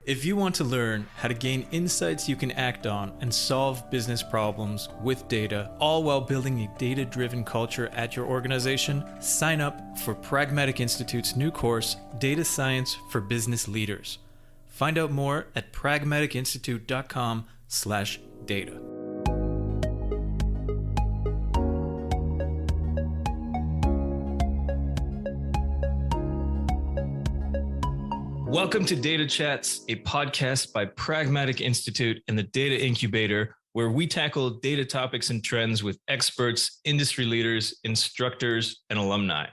If you want to learn how to gain insights you can act on and solve business problems with data, all while building a data-driven culture at your organization, sign up for Pragmatic Institute's new course, Data Science for Business Leaders. Find out more at pragmaticinstitute.com/data. Welcome to Data Chats, a podcast by Pragmatic Institute and the Data Incubator, where we tackle data topics and trends with experts, industry leaders, instructors, and alumni.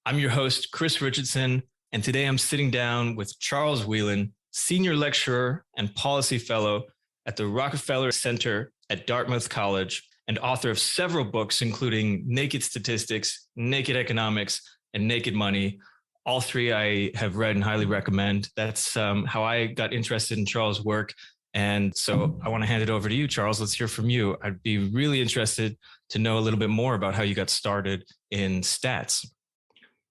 I'm your host, Chris Richardson, and today I'm sitting down with Charles Wheelan, Senior Lecturer and Policy Fellow at the Rockefeller Center at Dartmouth College, and author of several books, including Naked Statistics, Naked Economics, and Naked Money. All three I have read and highly recommend. That's how I got interested in Charles' work. And so I want to hand it over to you, Charles. Let's hear from you. I'd be really interested to know a little bit more about how you got started in stats.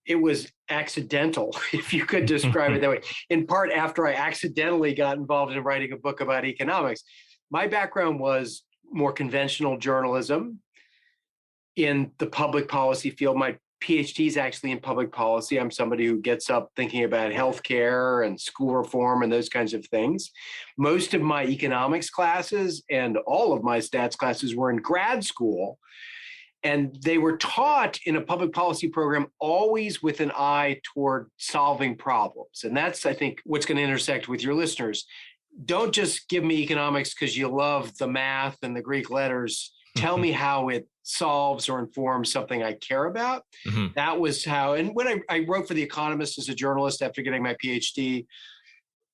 It was accidental, if you could describe it that way. In part, after I accidentally got involved in writing a book about economics. My background was more conventional journalism in the public policy field. My PhD is actually in public policy. I'm somebody who gets up thinking about healthcare and school reform and those kinds of things. Most of my economics classes and all of my stats classes were in grad school, and they were taught in a public policy program always with an eye toward solving problems. And that's, I think, what's going to intersect with your listeners. Don't just give me economics because you love the math and the Greek letters. Tell me how it solves or informs something I care about. Mm-hmm. That was how, and when I wrote for The Economist as a journalist after getting my PhD,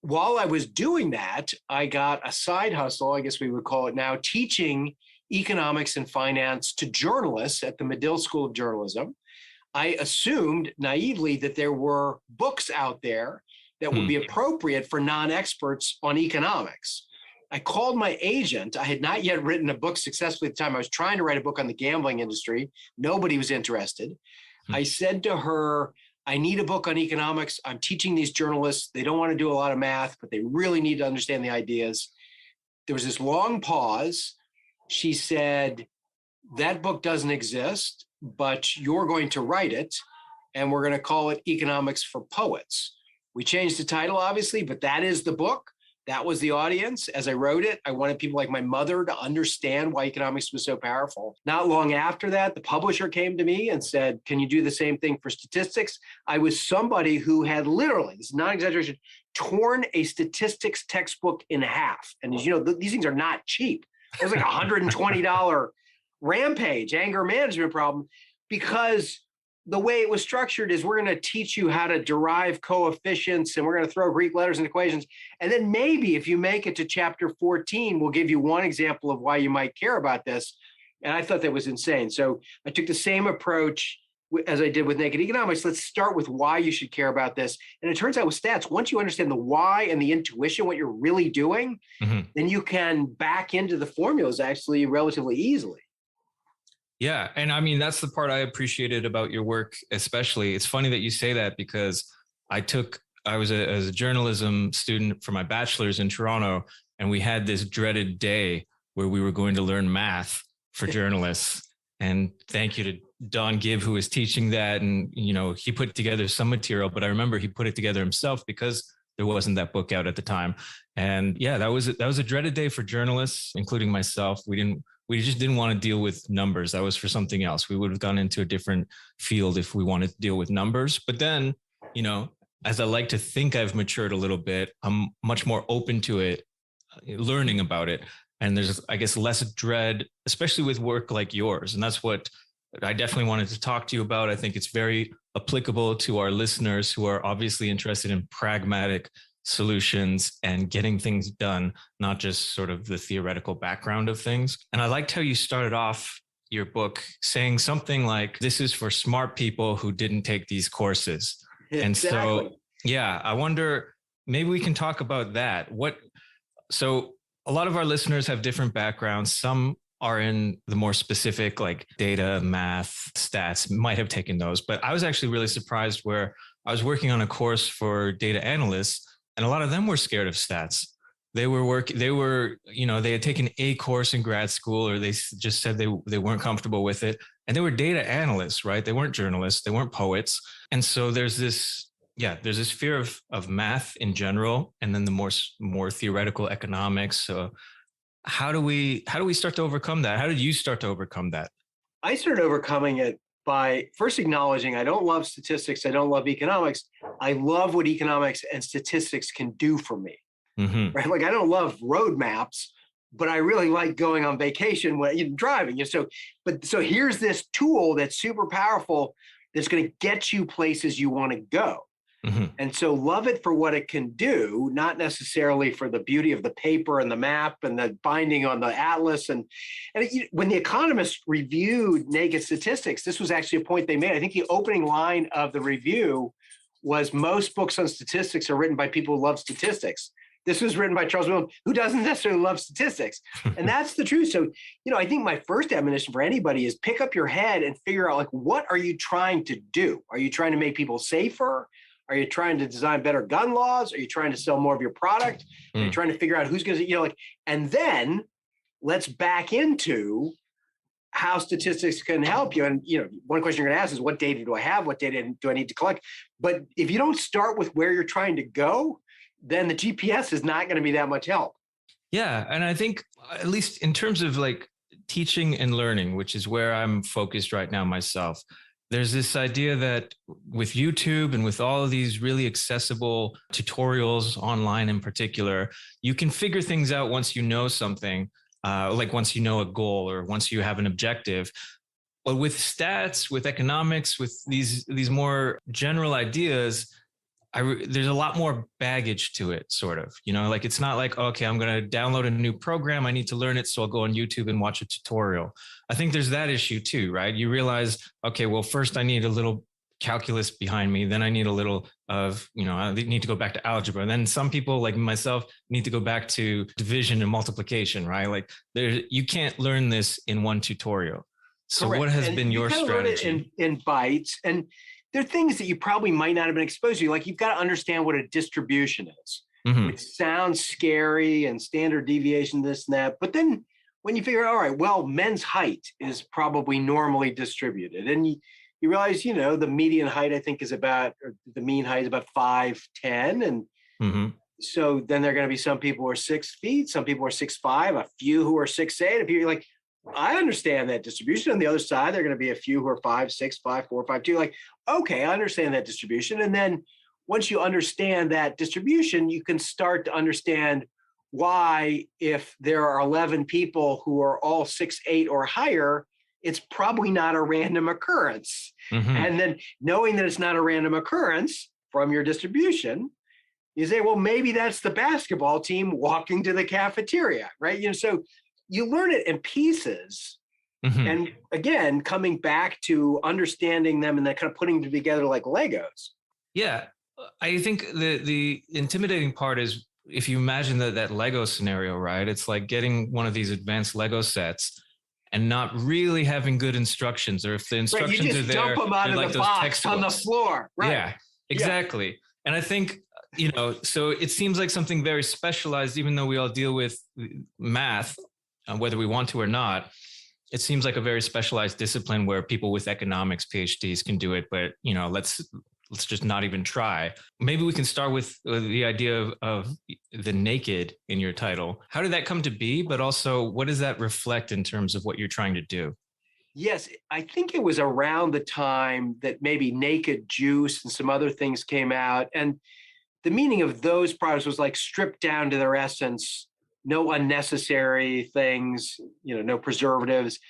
while I was doing that, I got a side hustle, I guess we would call it now, teaching economics and finance to journalists at the Medill School of Journalism. I assumed naively that there were books out there that would be appropriate for non-experts on economics. I called my agent. I had not yet written a book successfully at the time. I was trying to write a book on the gambling industry. Nobody was interested. I said to her, I need a book on economics. I'm teaching these journalists. They don't want to do a lot of math, but they really need to understand the ideas. There was this long pause. She said, that book doesn't exist, but you're going to write it, and we're going to call it Economics for Poets. We changed the title, obviously, but that is the book. That was the audience. As I wrote it, I wanted people like my mother to understand why economics was so powerful. Not long after that, the publisher came to me and said, can you do the same thing for statistics? I was somebody who had literally, this is not exaggeration, torn a statistics textbook in half. And as you know, these things are not cheap. It was like $120 rampage, anger management problem, because the way it was structured is we're going to teach you how to derive coefficients, and we're going to throw Greek letters in equations. And then maybe if you make it to chapter 14, we'll give you one example of why you might care about this. And I thought that was insane. So I took the same approach as I did with Naked Economics. Let's start with why you should care about this. And it turns out with stats, once you understand the why and the intuition, what you're really doing, then you can back into the formulas actually relatively easily. Yeah. And I mean, that's the part I appreciated about your work, especially. It's funny that you say that because I was a journalism student for my bachelor's in Toronto, and we had this dreaded day where we were going to learn math for journalists. And thank you to Don Gibb, who was teaching that. And, you know, he put together some material, but I remember he put it together himself because there wasn't that book out at the time. And yeah, that was a dreaded day for journalists, including myself. We just didn't want to deal with numbers. That was for something else. We would have gone into a different field if we wanted to deal with numbers. But then, you know, as I like to think I've matured a little bit, I'm much more open to it, learning about it. And there's, I guess, less dread, especially with work like yours. And that's what I definitely wanted to talk to you about. I think it's very applicable to our listeners who are obviously interested in pragmatic solutions and getting things done, not just sort of the theoretical background of things. And I liked how you started off your book saying something like, this is for smart people who didn't take these courses. Exactly. And so, yeah, I wonder, maybe we can talk about that. So a lot of our listeners have different backgrounds. Some are in the more specific, like data, math, stats, might have taken those. But I was actually really surprised where I was working on a course for data analysts, And a lot of them were scared of stats. They had taken a course in grad school, or they just said they weren't comfortable with it. And they were data analysts, right? They weren't journalists, they weren't poets. And so there's this fear of math in general, and then the more theoretical economics. So how do we start to overcome that? How did you start to overcome that? I started overcoming it by first acknowledging I don't love statistics. I don't love economics. I love what economics and statistics can do for me. Mm-hmm. Right? Like I don't love road maps, but I really like going on vacation when you're driving. So here's this tool that's super powerful that's going to get you places you want to go. Mm-hmm. And so love it for what it can do, not necessarily for the beauty of the paper and the map and the binding on the atlas. And when the economists reviewed naked statistics, this was actually a point they made. I think the opening line of the review was, most books on statistics are written by people who love statistics. This was written by Charles Wheelan, who doesn't necessarily love statistics. And that's the truth. So, I think my first admonition for anybody is pick up your head and figure out, like, what are you trying to do? Are you trying to make people safer? Are you trying to design better gun laws? Are you trying to sell more of your product? Are you trying to figure out who's going to, and then let's back into how statistics can help you. And, one question you're going to ask is, what data do I have? What data do I need to collect? But if you don't start with where you're trying to go, then the GPS is not going to be that much help. Yeah. And I think, at least in terms of like teaching and learning, which is where I'm focused right now myself, there's this idea that with YouTube and with all of these really accessible tutorials online in particular, you can figure things out once you know something, like once you know a goal or once you have an objective. But with stats, with economics, with these more general ideas, there's a lot more baggage to it, sort of, like it's not like, okay, I'm going to download a new program, I need to learn it, so I'll go on YouTube and watch a tutorial. I think there's that issue too, right? You realize, okay, well, first I need a little calculus behind me, then I need a little of, I need to go back to algebra. And then some people like myself need to go back to division and multiplication, right? Like you can't learn this in one tutorial. So Correct. What has been your strategy? Learn it in bites. And there are things that you probably might not have been exposed to. Like, you've got to understand what a distribution is, which sounds scary, and standard deviation, this and that. But then when you figure out, all right, well, men's height is probably normally distributed. And you realize, the median height, I think, is about, or the mean height is about 5'10". And so then there are going to be some people who are 6 feet, some people are 6'5", a few who are 6'8". If you're like, I understand that distribution. On the other side, there are going to be a few who are 5'6", 5'4", 5'2". Like, okay, I understand that distribution. And then once you understand that distribution, you can start to understand why, if there are 11 people who are all 6'8" or higher, it's probably not a random occurrence. And then knowing that it's not a random occurrence from your distribution, you say, well, maybe that's the basketball team walking to the cafeteria, right? So you learn it in pieces. And again, coming back to understanding them and then kind of putting them together like Legos. Yeah. I think the intimidating part is, if you imagine that Lego scenario, right? It's like getting one of these advanced Lego sets and not really having good instructions, or if the instructions you just are there, dump them out of like the those box textbooks on the floor. Right. Yeah, exactly. Yeah. And I think, so it seems like something very specialized, even though we all deal with math, whether we want to or not. It seems like a very specialized discipline where people with economics PhDs can do it, but let's just not even try. Maybe we can start with the idea of the naked in your title. How did that come to be? But also, what does that reflect in terms of what you're trying to do? Yes, I think it was around the time that maybe Naked Juice and some other things came out. And the meaning of those products was like stripped down to their essence, no unnecessary things, no preservatives.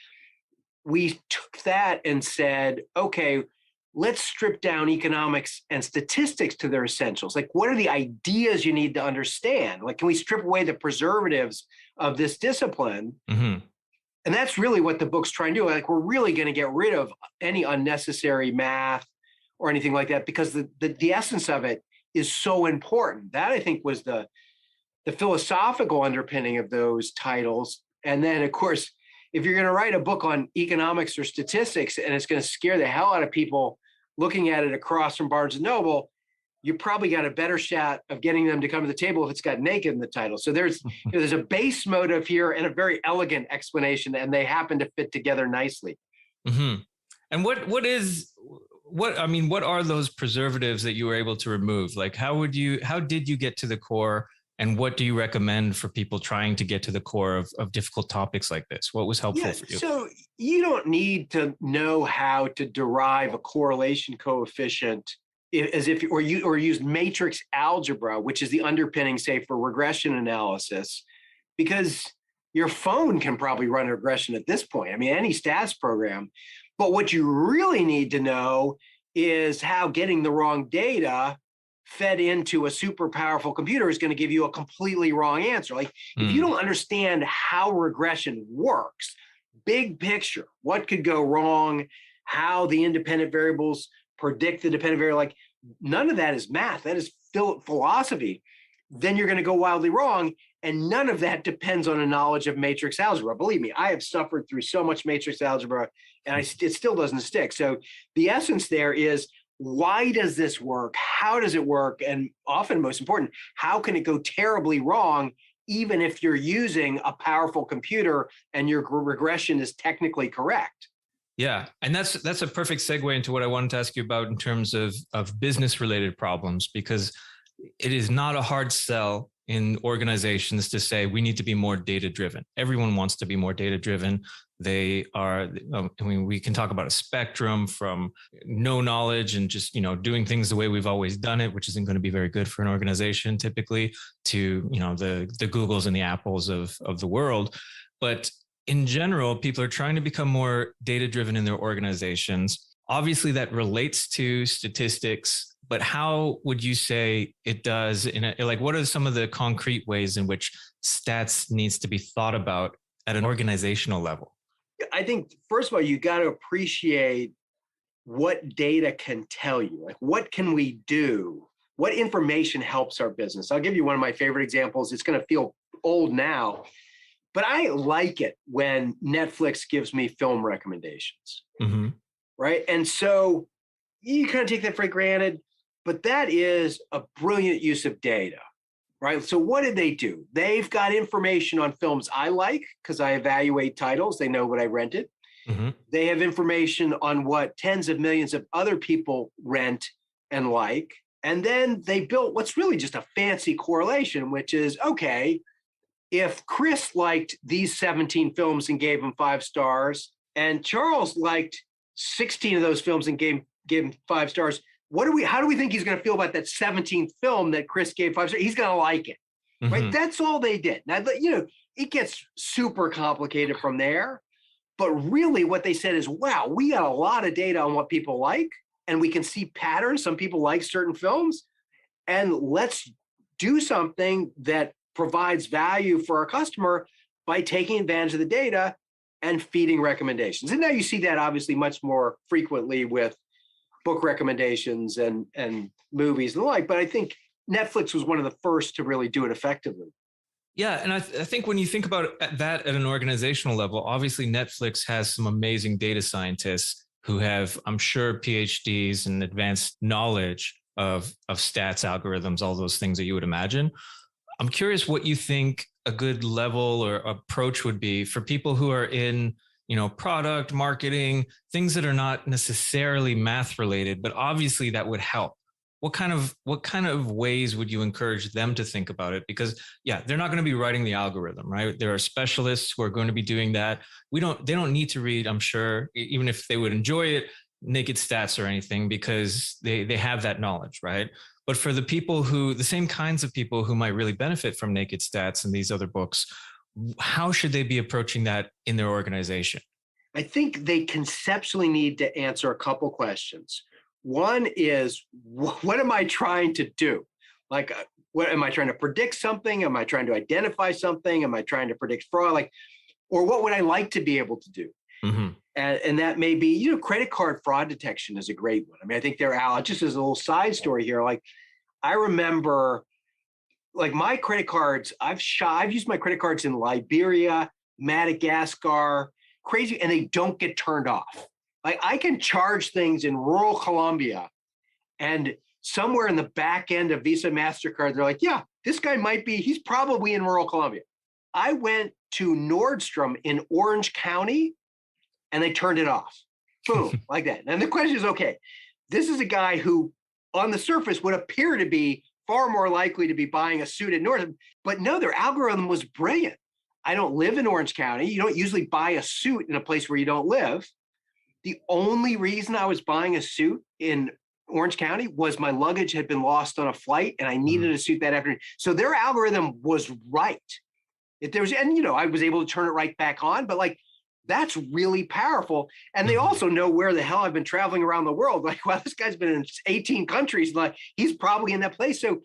We took that and said, okay, let's strip down economics and statistics to their essentials. Like, what are the ideas you need to understand? Like, can we strip away the preservatives of this discipline? And that's really what the book's trying to do. Like, we're really going to get rid of any unnecessary math or anything like that, because the essence of it is so important. That, I think, was the philosophical underpinning of those titles. And then, of course, if you're going to write a book on economics or statistics and it's going to scare the hell out of people looking at it across from Barnes & Noble, you probably got a better shot of getting them to come to the table if it's got naked in the title. So there's a base motive here and a very elegant explanation, and they happen to fit together nicely. Mm-hmm. And what are those preservatives that you were able to remove? Like, how did you get to the core, and what do you recommend for people trying to get to the core of difficult topics like this? What was helpful for you? So you don't need to know how to derive a correlation coefficient or use matrix algebra, which is the underpinning, say, for regression analysis, because your phone can probably run a regression at this point. I mean, any stats program. But what you really need to know is how getting the wrong data fed into a super powerful computer is going to give you a completely wrong answer. Like, if you don't understand how regression works, big picture, what could go wrong, how the independent variables predict the dependent variable, like, none of that is math. That is philosophy. Then you're going to go wildly wrong. And none of that depends on a knowledge of matrix algebra. Believe me, I have suffered through so much matrix algebra, and it still doesn't stick. So the essence there is, why does this work? How does it work? And often, most important, how can it go terribly wrong, even if you're using a powerful computer and your regression is technically correct? Yeah, and that's a perfect segue into what I wanted to ask you about in terms of business related problems, because it is not a hard sell in organizations to say we need to be more data driven. Everyone wants to be more data driven. They are, I mean, we can talk about a spectrum from no knowledge and just, doing things the way we've always done it, which isn't going to be very good for an organization typically, to, the Googles and the Apples of the world. But in general, people are trying to become more data driven in their organizations. Obviously, that relates to statistics. But how would you say it does? What are some of the concrete ways in which stats needs to be thought about at an organizational level? I think, first of all, you got to appreciate what data can tell you. Like, what can we do? What information helps our business? I'll give you one of my favorite examples. It's going to feel old now, but I like it when Netflix gives me film recommendations, right? And so you kind of take that for granted. But that is a brilliant use of data, right? So what did they do? They've got information on films I like because I evaluate titles. They know what I rented. They have information on what tens of millions of other people rent and like. And then they built what's really just a fancy correlation, which is, okay, if Chris liked these 17 films and gave them 5 stars, and Charles liked 16 of those films and gave him 5 stars, how do we think he's going to feel about that 17th film that Chris gave 5 stars? He's going to like it, right? That's all they did. Now, it gets super complicated from there, but really what they said is, wow, we got a lot of data on what people like, and we can see patterns. Some people like certain films, and let's do something that provides value for our customer by taking advantage of the data and feeding recommendations. And now you see that obviously much more frequently with book recommendations and movies and the like, but I think Netflix was one of the first to really do it effectively. Yeah, and I think when you think about that at an organizational level, obviously Netflix has some amazing data scientists who have, I'm sure, PhDs and advanced knowledge of stats, algorithms, all those things that you would imagine. I'm curious what you think a good level or approach would be for people who are in product marketing, things that are not necessarily math related, but obviously that would help. What kind of ways would you encourage them to think about it? Because they're not going to be writing the algorithm, right? There are specialists who are going to be doing that. They don't need to read, I'm sure, even if they would enjoy it, naked stats or anything, because they have that knowledge, right? But for the same kinds of people who might really benefit from naked stats and these other books, how should they be approaching that in their organization? I think they conceptually need to answer a couple questions. One is, what am I trying to do? Like, what am I trying to predict something? Am I trying to identify something? Am I trying to predict fraud? Or what would I like to be able to do? And that may be, credit card fraud detection is a great one. I mean, I think they're out. Just as a little side story here, I remember, my credit cards, I've used my credit cards in Liberia, Madagascar, crazy, and they don't get turned off. I can charge things in rural Colombia, and somewhere in the back end of Visa, MasterCard, they're like, yeah, this guy he's probably in rural Columbia. I went to Nordstrom in Orange County and they turned it off. Boom, like that. And the question is, okay, this is a guy who on the surface would appear to be far more likely to be buying a suit at Nordstrom, but no, their algorithm was brilliant. I don't live in Orange County. You don't usually buy a suit in a place where you don't live. The only reason I was buying a suit in Orange County was my luggage had been lost on a flight and I needed a suit that afternoon. So their algorithm was right. I was able to turn it right back on, but like, that's really powerful. And they also know where the hell I've been traveling around the world. Like, wow, this guy's been in 18 countries. Like, he's probably in that place. So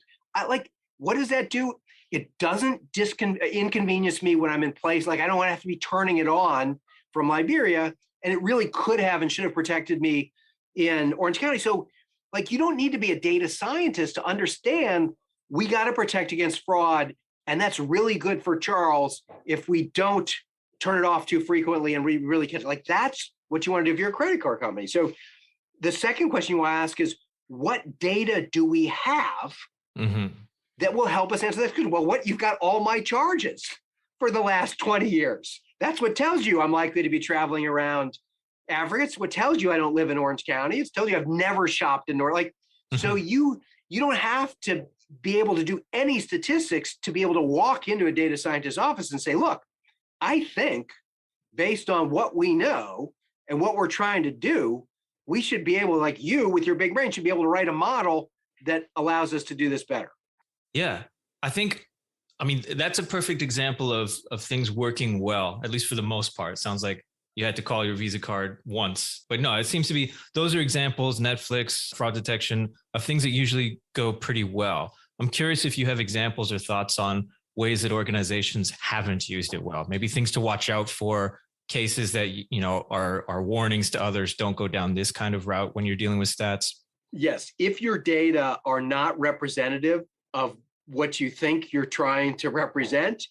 what does that do? It doesn't inconvenience me when I'm in place. Like, I don't want to have to be turning it on from Liberia. And it really could have and should have protected me in Orange County. So like, you don't need to be a data scientist to understand we got to protect against fraud. And that's really good for Charles if we don't turn it off too frequently and we really catch it. Like, that's what you want to do if you're a credit card company. So the second question you want to ask is, what data do we have that will help us answer that question? Well, you've got all my charges for the last 20 years. That's what tells you I'm likely to be traveling around Africa. It's what tells you I don't live in Orange County. It's tells you I've never shopped in So you don't have to be able to do any statistics to be able to walk into a data scientist's office and say, look, I think based on what we know and what we're trying to do, we should be able, like you with your big brain, should be able to write a model that allows us to do this better. Yeah, that's a perfect example of things working well, at least for the most part. It sounds like you had to call your Visa card once, but no, it seems to be, those are examples, Netflix, fraud detection, of things that usually go pretty well. I'm curious if you have examples or thoughts on ways that organizations haven't used it well, maybe things to watch out for, cases that, are warnings to others, don't go down this kind of route when you're dealing with stats. Yes, if your data are not representative of what you think you're trying to represent,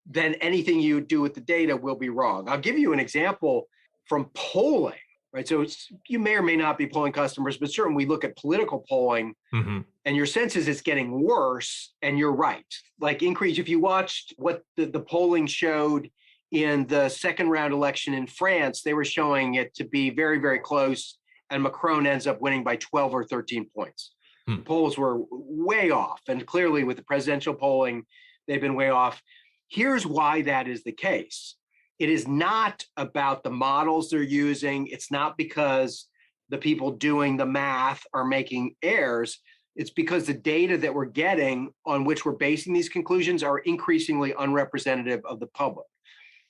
then anything you do with the data will be wrong. I'll give you an example from polling, right? So you may or may not be polling customers, but certainly we look at political polling and your sense is it's getting worse, and you're right. Like, increase, if you watched what the polling showed in the second round election in France, they were showing it to be very, very close, and Macron ends up winning by 12 or 13 points. The polls were way off, and clearly with the presidential polling, they've been way off. Here's why that is the case. It is not about the models they're using. It's not because the people doing the math are making errors. It's because the data that we're getting on which we're basing these conclusions are increasingly unrepresentative of the public.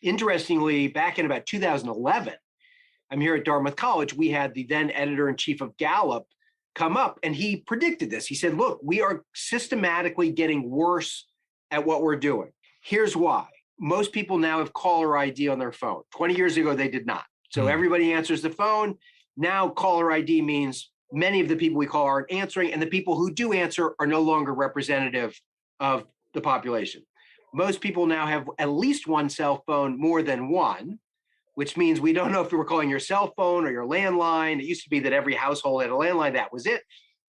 Interestingly, back in about 2011, I'm here at Dartmouth College, we had the then editor-in-chief of Gallup come up, and he predicted this. He said, look, we are systematically getting worse at what we're doing. Here's why. Most people now have caller ID on their phone. 20 years ago, they did not. So everybody answers the phone. Now caller ID means many of the people we call aren't answering, and the people who do answer are no longer representative of the population. Most people now have at least one cell phone, more than one, which means we don't know if you were calling your cell phone or your landline. It used to be that every household had a landline. That was it.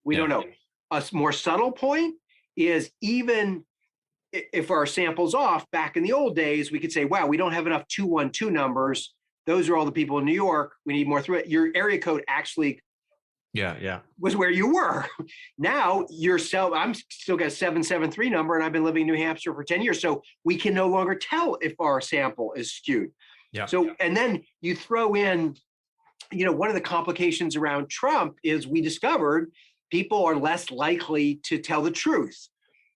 We don't know. A more subtle point is, even if our sample's off, back in the old days, we could say, wow, we don't have enough 212 numbers. Those are all the people in New York. We need more through it. Your area code actually was where you were. Now I'm still got a 773 number, and I've been living in New Hampshire for 10 years. So we can no longer tell if our sample is skewed. So, and then you throw in, one of the complications around Trump is we discovered people are less likely to tell the truth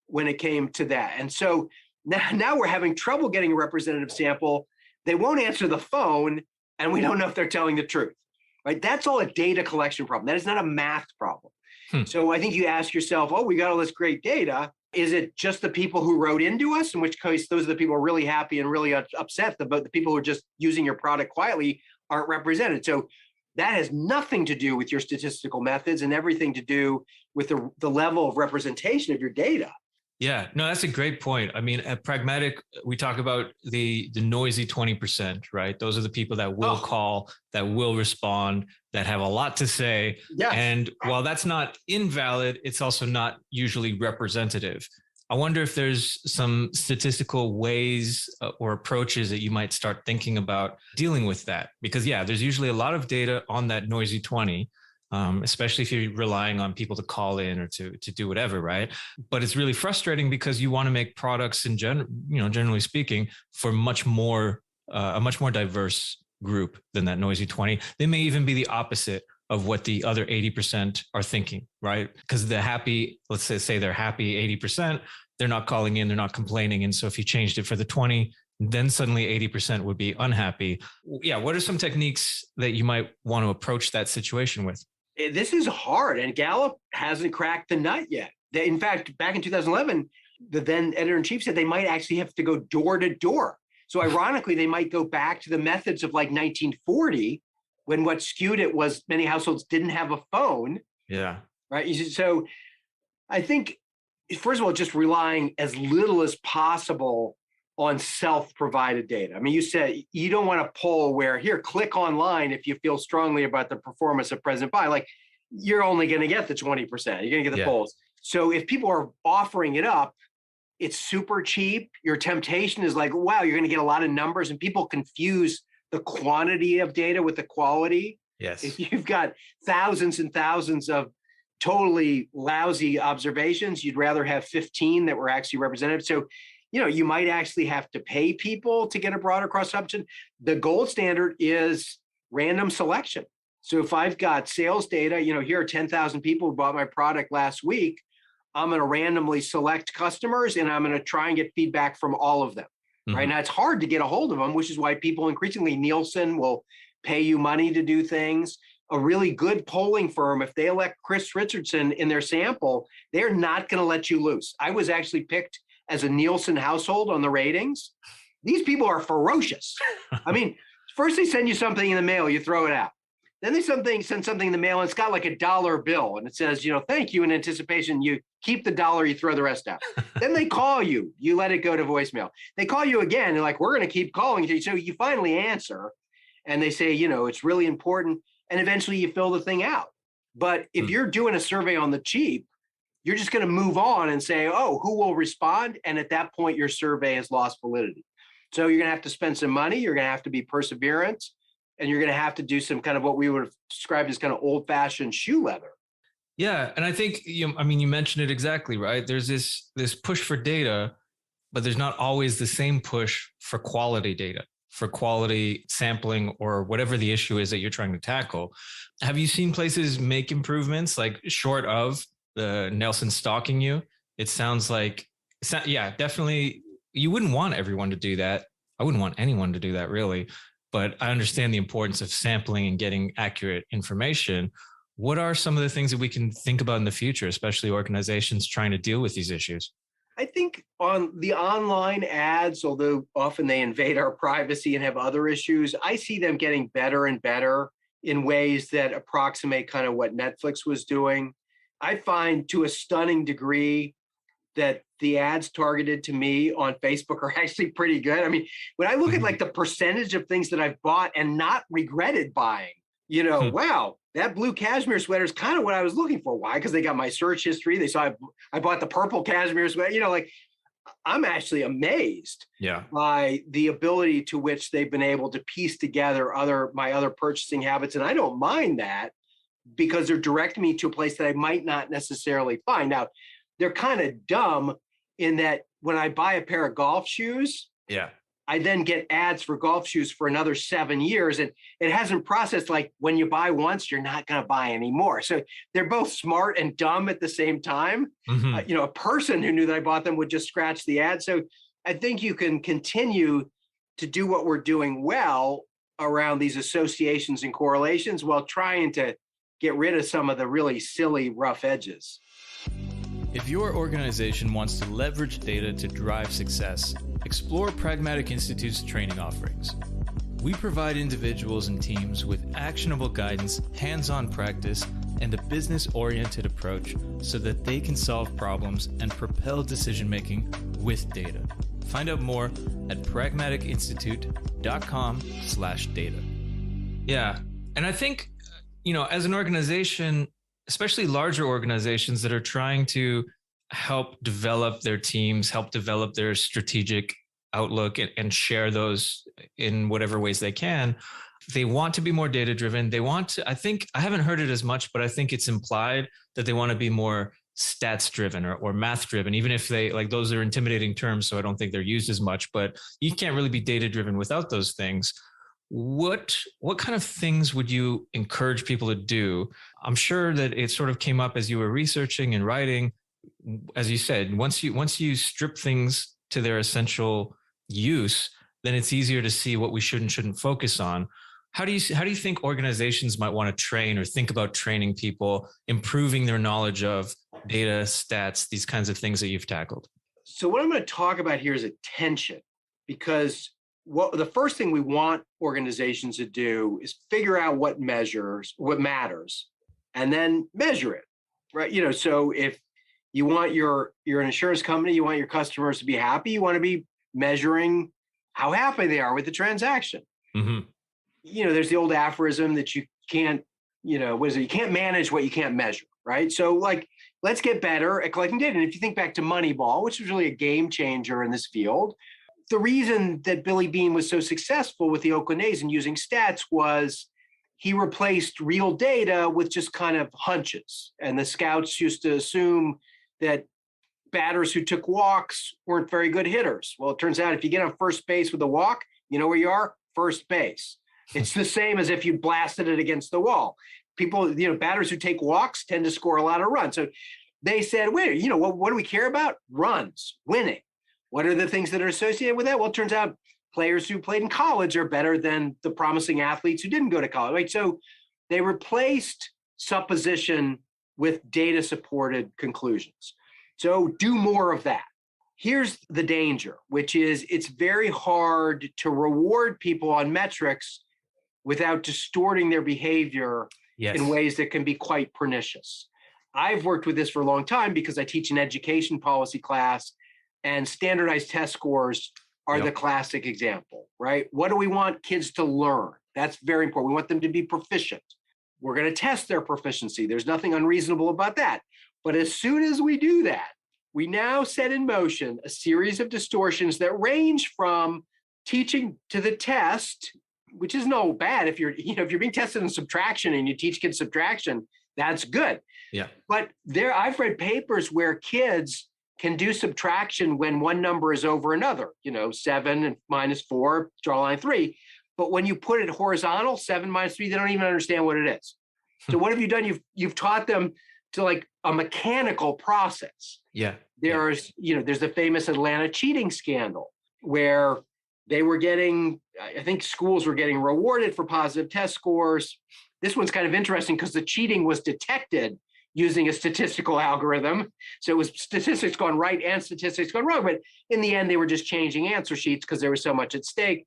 when it came to that. And so now we're having trouble getting a representative sample. They won't answer the phone, and we don't know if they're telling the truth, right? That's all a data collection problem. That is not a math problem. So I think you ask yourself, we got all this great data. Is it just the people who wrote into us, in which case those are the people who are really happy and really upset, but the people who are just using your product quietly aren't represented? So that has nothing to do with your statistical methods and everything to do with the level of representation of your data. Yeah, no, that's a great point. I mean, at Pragmatic, we talk about the noisy 20%, right? Those are the people that will call, that will respond, that have a lot to say. Yes. And while that's not invalid, it's also not usually representative. I wonder if there's some statistical ways or approaches that you might start thinking about dealing with that. Because yeah, there's usually a lot of data on that noisy 20. Especially if you're relying on people to call in or to do whatever, right? But it's really frustrating because you want to make products in generally speaking, for a much more diverse group than that noisy 20. They may even be the opposite of what the other 80% are thinking, right? Because the happy, let's say they're happy 80%, they're not calling in, they're not complaining. And so if you changed it for the 20, then suddenly 80% would be unhappy. Yeah, what are some techniques that you might want to approach that situation with? This is hard, and Gallup hasn't cracked the nut yet. In fact, back in 2011, the then editor-in-chief said they might actually have to go door to door. So ironically, they might go back to the methods of like 1940, when what skewed it was many households didn't have a phone. Yeah. Right. So I think, first of all, just relying as little as possible on self-provided data. I mean, you said you don't want to poll where, here, click online if you feel strongly about the performance of President Biden. Like, you're only going to get the 20%. You're going to get the polls. So if people are offering it up, it's super cheap. Your temptation is like, wow, you're going to get a lot of numbers, and people confuse the quantity of data with the quality. Yes. If you've got thousands and thousands of totally lousy observations, you'd rather have 15 that were actually representative. So you might actually have to pay people to get a broader cross-section. The gold standard is random selection. So if I've got sales data, here are 10,000 people who bought my product last week, I'm going to randomly select customers, and I'm going to try and get feedback from all of them. Mm-hmm. Right now, it's hard to get a hold of them, which is why people increasingly, Nielsen will pay you money to do things. A really good polling firm, if they elect Chris Richardson in their sample, they're not going to let you loose. I was actually picked as a Nielsen household on the ratings. These people are ferocious. I mean, first they send you something in the mail, you throw it out. Then they send something in the mail, and it's got like a $1 bill, and it says, thank you in anticipation. You keep the $1, you throw the rest out. Then they call you, you let it go to voicemail. They call you again, they're like, we're going to keep calling you. So you finally answer, and they say, it's really important. And eventually you fill the thing out. But if you're doing a survey on the cheap, you're just going to move on and say, oh, who will respond? And at that point, your survey has lost validity. So you're going to have to spend some money. You're going to have to be perseverant. And you're going to have to do some kind of what we would have described as kind of old-fashioned shoe leather. Yeah. And I think, you mentioned it exactly, right? There's this push for data, but there's not always the same push for quality data, for quality sampling, or whatever the issue is that you're trying to tackle. Have you seen places make improvements, like short of the Nelson stalking you? It sounds like, yeah, definitely. You wouldn't want everyone to do that. I wouldn't want anyone to do that, really. But I understand the importance of sampling and getting accurate information. What are some of the things that we can think about in the future, especially organizations trying to deal with these issues? I think on the online ads, although often they invade our privacy and have other issues, I see them getting better and better in ways that approximate kind of what Netflix was doing. I find to a stunning degree that the ads targeted to me on Facebook are actually pretty good. I mean, when I look at like the percentage of things that I've bought and not regretted buying, wow, that blue cashmere sweater is kind of what I was looking for. Why? Because they got my search history. They saw I bought the purple cashmere sweater. Like, I'm actually amazed by the ability to which they've been able to piece together my other purchasing habits. And I don't mind that, because they're directing me to a place that I might not necessarily find. Now, they're kind of dumb in that when I buy a pair of golf shoes, I then get ads for golf shoes for another 7 years. And it hasn't processed like, when you buy once, you're not going to buy anymore. So they're both smart and dumb at the same time. Mm-hmm. A person who knew that I bought them would just scratch the ad. So I think you can continue to do what we're doing well around these associations and correlations while trying to get rid of some of the really silly rough edges. If your organization wants to leverage data to drive success, explore Pragmatic Institute's training offerings. We provide individuals and teams with actionable guidance, hands-on practice, and a business-oriented approach approach so that they can solve problems and propel decision-making with data. Find out more at pragmaticinstitute.com/data. Yeah. And I think, as an organization, especially larger organizations that are trying to help develop their teams, help develop their strategic outlook and share those in whatever ways they can, they want to be more data driven. They want to, I haven't heard it as much, but I think it's implied that they want to be more stats driven or math driven, even if those are intimidating terms. So I don't think they're used as much, but you can't really be data driven without those things. What kind of things would you encourage people to do? I'm sure that it sort of came up as you were researching and writing. As you said, once you strip things to their essential use, then it's easier to see what we should and shouldn't focus on. How do you think organizations might want to train or think about training people, improving their knowledge of data, stats, these kinds of things that you've tackled? So what I'm going to talk about here is attention, because the first thing we want organizations to do is figure out what matters, and then measure it, right? So if you want you're an insurance company, you want your customers to be happy, you want to be measuring how happy they are with the transaction. Mm-hmm. There's the old aphorism that you can't, you can't manage what you can't measure, right? So let's get better at collecting data. And if you think back to Moneyball, which was really a game changer in this field, the reason that Billy Beane was so successful with the Oakland A's and using stats was he replaced real data with just kind of hunches. And the scouts used to assume that batters who took walks weren't very good hitters. Well, it turns out if you get on first base with a walk, you know where you are? First base. It's the same as if you blasted it against the wall. People, batters who take walks tend to score a lot of runs. So they said, wait, what do we care about? Runs, winning. What are the things that are associated with that? Well, it turns out players who played in college are better than the promising athletes who didn't go to college, right? So they replaced supposition with data-supported conclusions. So do more of that. Here's the danger, which is it's very hard to reward people on metrics without distorting their behavior in ways that can be quite pernicious. I've worked with this for a long time because I teach an education policy class, and standardized test scores are the classic example, right? What do we want kids to learn? That's very important. We want them to be proficient. We're going to test their proficiency. There's nothing unreasonable about that. But as soon as we do that, we now set in motion a series of distortions that range from teaching to the test, which is no bad. If you're being tested in subtraction and you teach kids subtraction, that's good. Yeah. But I've read papers where kids can do subtraction when one number is over another, 7 and minus 4, draw line 3. But when you put it horizontal, 7 minus 3, they don't even understand what it is. So what have you done? You've taught them to a mechanical process. Yeah. There's the famous Atlanta cheating scandal where they were I think schools were getting rewarded for positive test scores. This one's kind of interesting because the cheating was detected using a statistical algorithm. So it was statistics gone right and statistics gone wrong. But in the end, they were just changing answer sheets because there was so much at stake.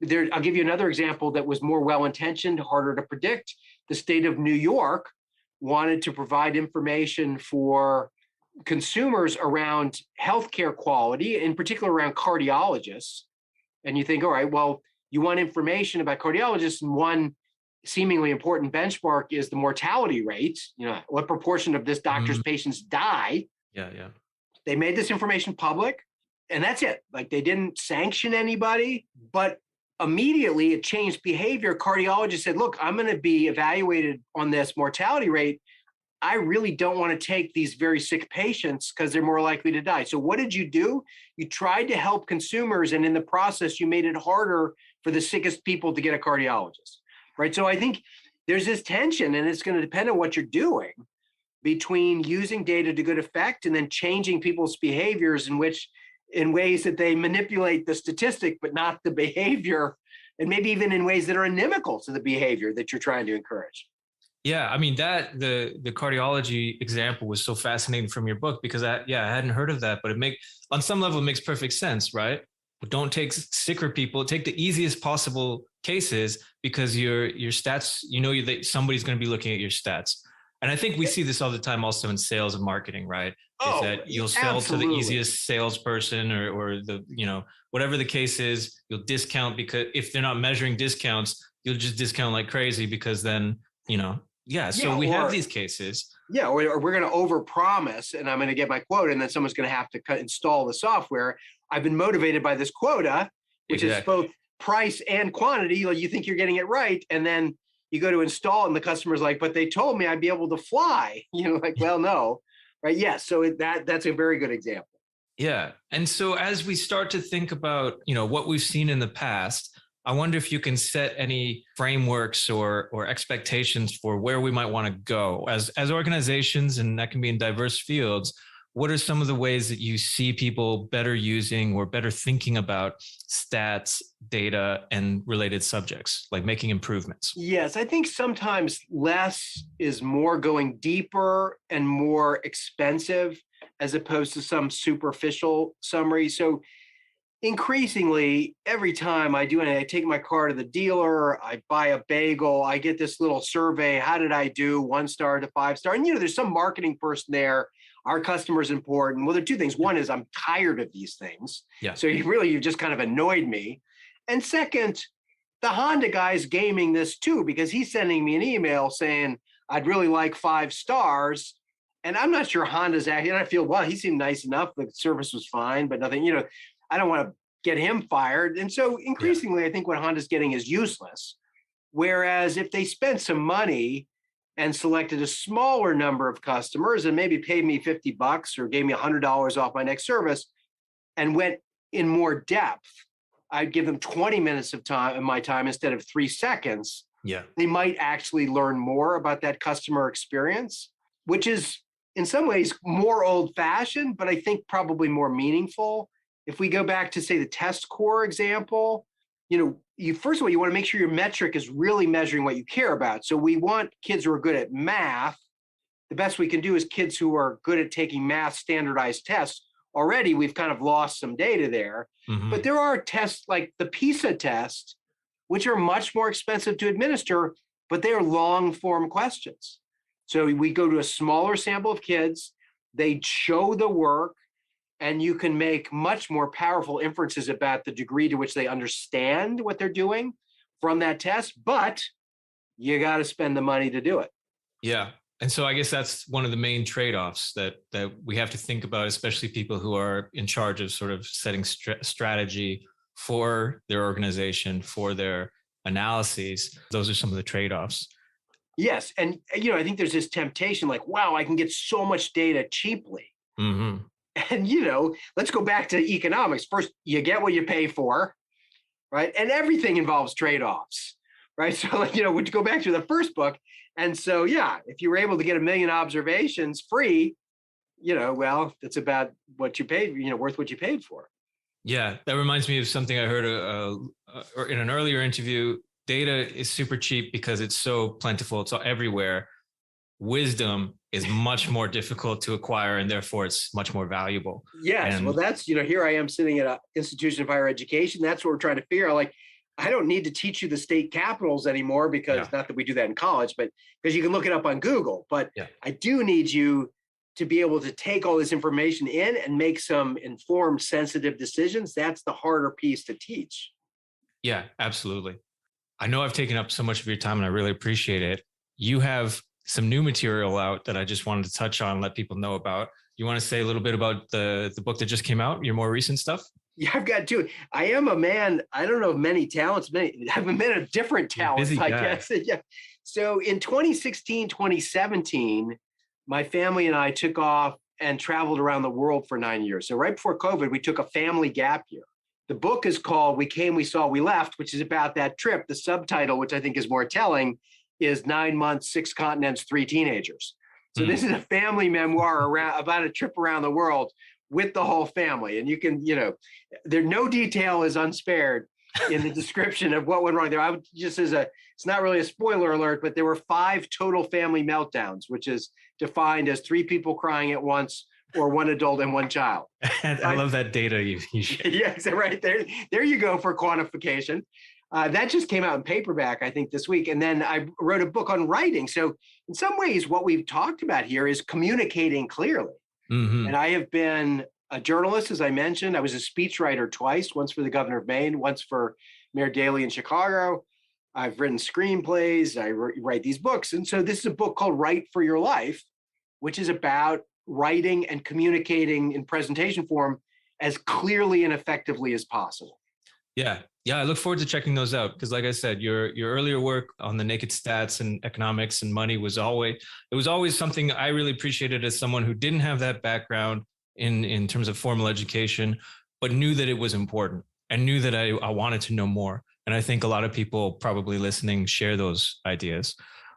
I'll give you another example that was more well-intentioned, harder to predict. The state of New York wanted to provide information for consumers around healthcare quality, in particular around cardiologists. And you think, all right, well, you want information about cardiologists, and one seemingly important benchmark is the mortality rate. What proportion of this doctor's patients die? Yeah. They made this information public, and that's it. They didn't sanction anybody, but immediately it changed behavior. Cardiologists said, look, I'm going to be evaluated on this mortality rate. I really don't want to take these very sick patients because they're more likely to die. So what did you do? You tried to help consumers, and in the process, you made it harder for the sickest people to get a cardiologist, right? So I think there's this tension, and it's going to depend on what you're doing, between using data to good effect and then changing people's behaviors in ways that they manipulate the statistic, but not the behavior, and maybe even in ways that are inimical to the behavior that you're trying to encourage. Yeah, I mean, the cardiology example was so fascinating from your book because I hadn't heard of that, but on some level it makes perfect sense, right? Don't take sicker people, take the easiest possible cases because your stats, that somebody's going to be looking at your stats. And I think we see this all the time also in sales and marketing, right? Is that you'll sell absolutely. to the easiest salesperson or the, whatever the case is, you'll discount because if they're not measuring discounts, you'll just discount like crazy because then, so we have these cases. Yeah, or we're going to overpromise and I'm going to get my quota and then someone's going to have to install the software. I've been motivated by this quota, which is both price and quantity. Like you think you're getting it right. And then you go to install and the customer's like, but they told me I'd be able to fly. Well, no. Right. Yeah. So that's a very good example. Yeah. And so as we start to think about, what we've seen in the past, I wonder if you can set any frameworks or expectations for where we might want to go as organizations, and that can be in diverse fields. What are some of the ways that you see people better using or better thinking about stats, data, and related subjects, like making improvements? Yes, I think sometimes less is more, going deeper and more expensive as opposed to some superficial summary. So increasingly, every time I do anything, I take my car to the dealer, I buy a bagel, I get this little survey. How did I do? 1 star to 5 star. And, there's some marketing person there. Our customer's important. Well, there are 2 things. One is I'm tired of these things. Yeah. So you've just kind of annoyed me. And second, the Honda guy's gaming this too, because he's sending me an email saying, I'd really like 5 stars. And I'm not sure Honda's acting. And I feel, well, he seemed nice enough. The service was fine, but nothing, I don't want to get him fired. And so increasingly, I think what Honda's getting is useless. Whereas if they spent some money and selected a smaller number of customers and maybe paid me $50 or gave me $100 off my next service and went in more depth, I'd give them 20 minutes of my time instead of 3 seconds. Yeah. They might actually learn more about that customer experience, which is in some ways more old-fashioned, but I think probably more meaningful. If we go back to, say, the test score example, first of all, you want to make sure your metric is really measuring what you care about. So we want kids who are good at math. The best we can do is kids who are good at taking math standardized tests. Already, we've kind of lost some data there. Mm-hmm. But there are tests like the PISA test, which are much more expensive to administer, but they are long-form questions. So we go to a smaller sample of kids, they show the work, and you can make much more powerful inferences about the degree to which they understand what they're doing from that test, but you got to spend the money to do it. Yeah. And so I guess that's one of the main trade-offs that we have to think about, especially people who are in charge of sort of setting strategy for their organization, for their analyses. Those are some of the trade-offs. Yes. And, I think there's this temptation like, wow, I can get so much data cheaply. Mm-hmm. And, let's go back to economics. First, you get what you pay for, right? And everything involves trade-offs, right? So, we'd go back to the first book. And so, if you were able to get 1 million observations free, well, that's about what you paid, worth what you paid for. Yeah, that reminds me of something I heard in an earlier interview. Data is super cheap because it's so plentiful. It's all everywhere. Wisdom is much more difficult to acquire, and therefore it's much more valuable. Yes. Well, that's, here I am sitting at an institution of higher education. That's what we're trying to figure out. Like, I don't need to teach you the state capitals anymore because not that we do that in college, but because you can look it up on Google. But I do need you to be able to take all this information in and make some informed, sensitive decisions. That's the harder piece to teach. Yeah, absolutely. I know I've taken up so much of your time and I really appreciate it. You have some new material out that I just wanted to touch on, let people know about. You want to say a little bit about the book that just came out, your more recent stuff? Yeah, I've got 2. I am a man, I don't know of many talents, I'm a man of different talents, I guess. Yeah. So in 2016, 2017, my family and I took off and traveled around the world for 9 years. So right before COVID, we took a family gap year. The book is called We Came, We Saw, We Left, which is about that trip. The subtitle, which I think is more telling, is 9 months, 6 continents, 3 teenagers. So this is a family memoir about a trip around the world with the whole family. And you can, no detail is unspared in the description of what went wrong there. It's not really a spoiler alert, but there were 5 total family meltdowns, which is defined as 3 people crying at once or 1 adult and 1 child. I love that data you shared. Yes, right there. There you go for quantification. That just came out in paperback, I think, this week. And then I wrote a book on writing. So in some ways, what we've talked about here is communicating clearly. Mm-hmm. And I have been a journalist, as I mentioned. I was a speechwriter twice, once for the governor of Maine, once for Mayor Daley in Chicago. I've written screenplays. I write these books. And so this is a book called Write for Your Life, which is about writing and communicating in presentation form as clearly and effectively as possible. Yeah. I look forward to checking those out because, like I said, your earlier work on the naked stats and economics and money was always something I really appreciated as someone who didn't have that background in terms of formal education, but knew that it was important and knew that I wanted to know more. And I think a lot of people probably listening share those ideas.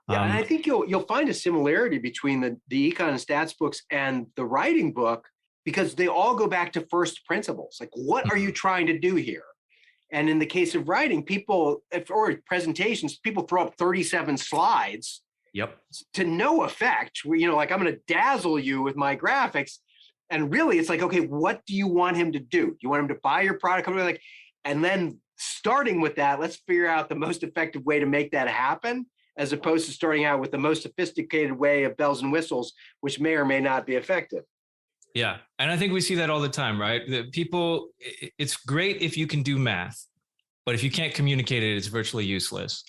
Yeah, and I think you'll find a similarity between the econ and stats books and the writing book, because they all go back to first principles. Like, what are you trying to do here? And in the case of writing, or presentations, people throw up 37 slides. Yep. To no effect. Like, I'm going to dazzle you with my graphics. And really, it's like, okay, what do you want him to do? Do you want him to buy your product? And then starting with that, let's figure out the most effective way to make that happen, as opposed to starting out with the most sophisticated way of bells and whistles, which may or may not be effective. Yeah. And I think we see that all the time, right? It's great if you can do math, but if you can't communicate it, it's virtually useless.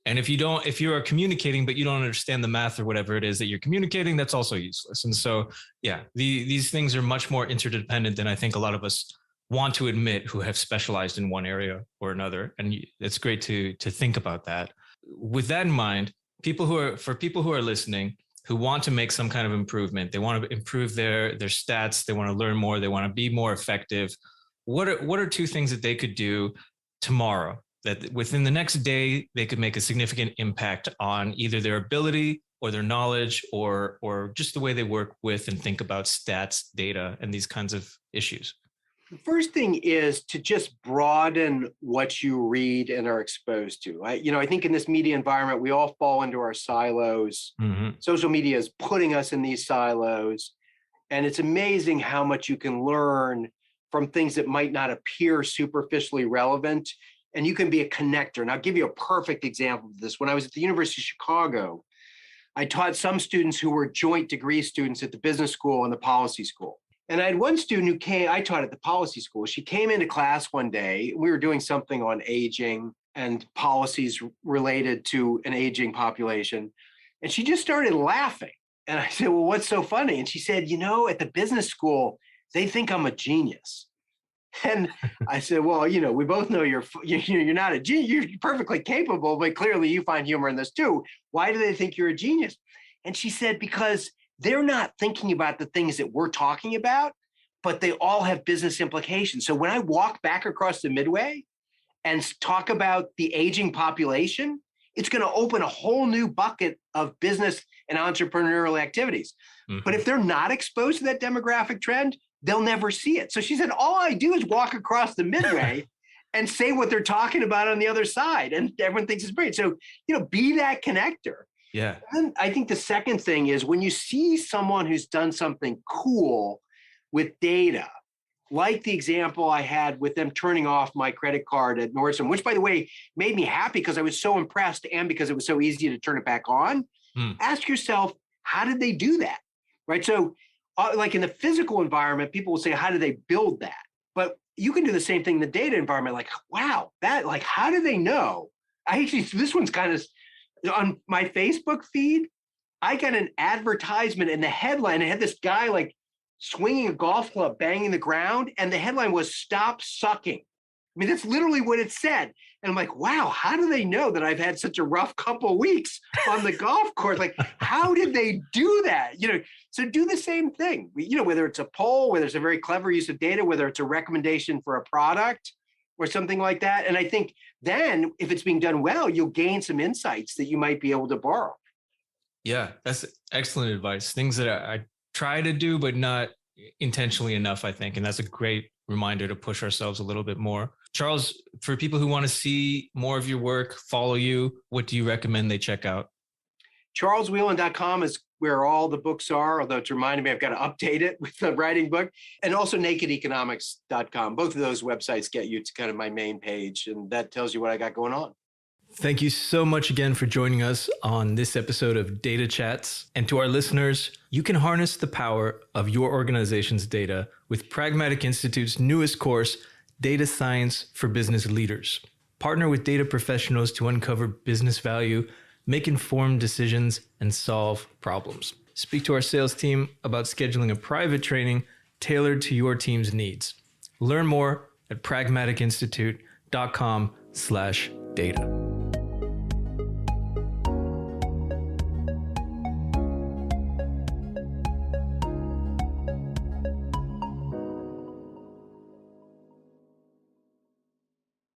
And if you are communicating, but you don't understand the math or whatever it is that you're communicating, that's also useless. And so, yeah, these things are much more interdependent than I think a lot of us want to admit who have specialized in one area or another. And it's great to think about that. With that in mind, for people who are listening, who want to make some kind of improvement, they want to improve their stats, they want to learn more, they want to be more effective. What are two things that they could do tomorrow that within the next day they could make a significant impact on either their ability or their knowledge or just the way they work with and think about stats, data, and these kinds of issues? The first thing is to just broaden what you read and are exposed to. I think in this media environment, we all fall into our silos. Mm-hmm. Social media is putting us in these silos. And it's amazing how much you can learn from things that might not appear superficially relevant. And you can be a connector. And I'll give you a perfect example of this. When I was at the University of Chicago, I taught some students who were joint degree students at the business school and the policy school. And I had one student I taught at the policy school. She came into class one day. We were doing something on aging and policies related to an aging population. And she just started laughing. And I said, well, what's so funny? And she said, at the business school, they think I'm a genius. And I said, well, we both know you're not a genius. You're perfectly capable, but clearly you find humor in this too. Why do they think you're a genius? And she said, because they're not thinking about the things that we're talking about, but they all have business implications. So when I walk back across the Midway and talk about the aging population, it's going to open a whole new bucket of business and entrepreneurial activities. Mm-hmm. But if they're not exposed to that demographic trend, they'll never see it. So she said, all I do is walk across the Midway and say what they're talking about on the other side. And everyone thinks it's great. So, be that connector. Yeah. And I think the second thing is when you see someone who's done something cool with data, like the example I had with them turning off my credit card at Nordstrom, which, by the way, made me happy because I was so impressed and because it was so easy to turn it back on. Ask yourself, how did they do that? Right. So like in the physical environment, people will say, how do they build that? But you can do the same thing in the data environment. Like, wow, how do they know? This one's kind of on my Facebook feed. I got an advertisement in the headline. It had this guy like swinging a golf club, banging the ground. And the headline was "Stop Sucking." I mean, that's literally what it said. And I'm like, wow, how do they know that I've had such a rough couple of weeks on the golf course? Like, how did they do that? So do the same thing. Whether it's a poll, whether it's a very clever use of data, whether it's a recommendation for a product or something like that. And I think then if it's being done well, you'll gain some insights that you might be able to borrow. Yeah, that's excellent advice. Things that I try to do, but not intentionally enough, I think. And that's a great reminder to push ourselves a little bit more. Charles, for people who want to see more of your work, follow you, what do you recommend they check out? CharlesWheelan.com is where all the books are, although it's reminding me I've got to update it with the writing book, and also nakedeconomics.com. Both of those websites get you to kind of my main page, and that tells you what I got going on. Thank you so much again for joining us on this episode of Data Chats. And to our listeners, you can harness the power of your organization's data with Pragmatic Institute's newest course, Data Science for Business Leaders. Partner with data professionals to uncover business value, make informed decisions, and solve problems. Speak to our sales team about scheduling a private training tailored to your team's needs. Learn more at pragmaticinstitute.com/data.